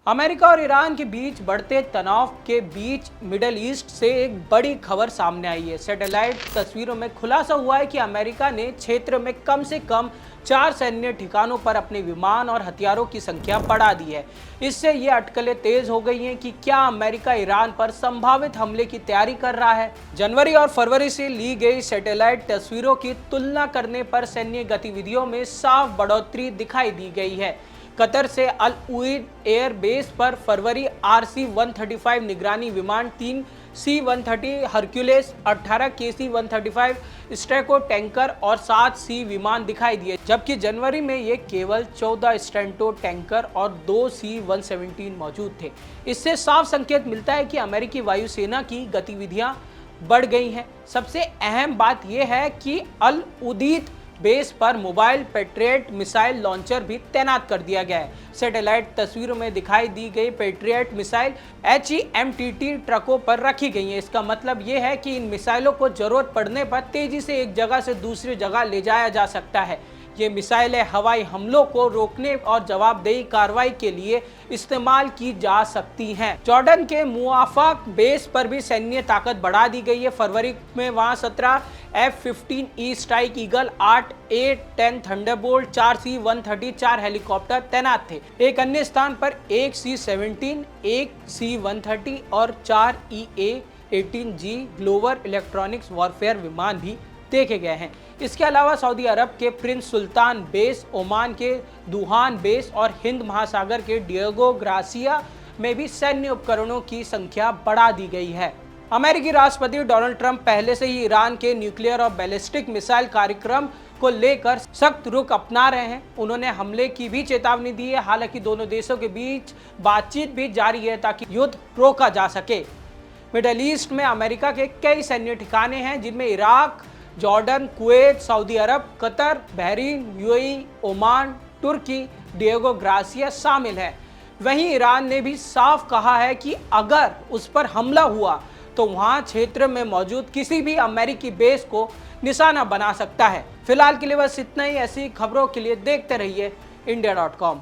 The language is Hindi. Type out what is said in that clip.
अमेरिका और ईरान के बीच बढ़ते तनाव के बीच मिडल ईस्ट से एक बड़ी खबर सामने आई है। सैटेलाइट तस्वीरों में खुलासा हुआ है कि अमेरिका ने क्षेत्र में कम से कम 4 सैन्य ठिकानों पर अपने विमान और हथियारों की संख्या बढ़ा दी है। इससे ये अटकलें तेज हो गई हैं कि क्या अमेरिका ईरान पर संभावित हमले की तैयारी कर रहा है। जनवरी और फरवरी से ली गई सैटेलाइट तस्वीरों की तुलना करने पर सैन्य गतिविधियों में साफ बढ़ोतरी दिखाई दी गई है। कतर से अल उइद एयर बेस पर फरवरी RC-135 निगरानी विमान, 3 C-130 हरक्यूलेस, 18 KC-135 स्ट्रैको टैंकर और 7 C विमान दिखाई दिए, जबकि जनवरी में ये केवल 14 स्ट्रैटो टैंकर और 2 C-117 मौजूद थे। इससे साफ संकेत मिलता है कि अमेरिकी वायुसेना की गतिविधियां बढ़ गई हैं। सबसे अहम बात यह है कि अल उदीद बेस पर मोबाइल पेट्रियट मिसाइल लॉन्चर भी तैनात कर दिया गया है। सैटेलाइट तस्वीरों में दिखाई दी गई पेट्रियट मिसाइल HEMTT ट्रकों पर रखी गई है। इसका मतलब ये है कि इन मिसाइलों को जरूरत पड़ने पर तेजी से एक जगह से दूसरी जगह ले जाया जा सकता है। ये मिसाइलें हवाई हमलों को रोकने और जवाबदेही कार्रवाई के लिए इस्तेमाल की जा सकती हैं। जॉर्डन के मुआफाक बेस पर भी सैन्य ताकत बढ़ा दी गई है। फरवरी में वहां 17 F-15E strike eagle, 8 A-10 Thunderbolt, 4 C-130 4 helicopter तैनात थे। एक अन्य स्थान पर 1 C-17, 1 C-130 और 4 EA-18G ग्लोबल इलेक्ट्रॉनिक्स वॉरफेयर विमान भी देखे गए हैं। इसके अलावा सऊदी अरब के प्रिंस सुल्तान बेस, ओमान के दुहान बेस और हिंद महासागर के डिएगो गार्सिया में भी सैन्य उपकरणों की संख्या बढ़ा दी गई है। अमेरिकी राष्ट्रपति डोनाल्ड ट्रंप पहले से ही ईरान के न्यूक्लियर और बैलिस्टिक मिसाइल कार्यक्रम को लेकर सख्त रुख अपना रहे हैं। उन्होंने हमले की भी चेतावनी दी है। हालांकि दोनों देशों के बीच बातचीत भी जारी है ताकि युद्ध रोका जा सके। मिडल ईस्ट में अमेरिका के कई सैन्य ठिकाने हैं, जिनमें इराक, जॉर्डन, कुवैत, सऊदी अरब, कतर, बहरीन, UAE, ओमान, तुर्की, डिएगो गार्सिया शामिल है। वहीं ईरान ने भी साफ कहा है कि अगर उस पर हमला हुआ तो वहां क्षेत्र में मौजूद किसी भी अमेरिकी बेस को निशाना बना सकता है। फिलहाल के लिए बस इतना ही। ऐसी खबरों के लिए देखते रहिए India.com।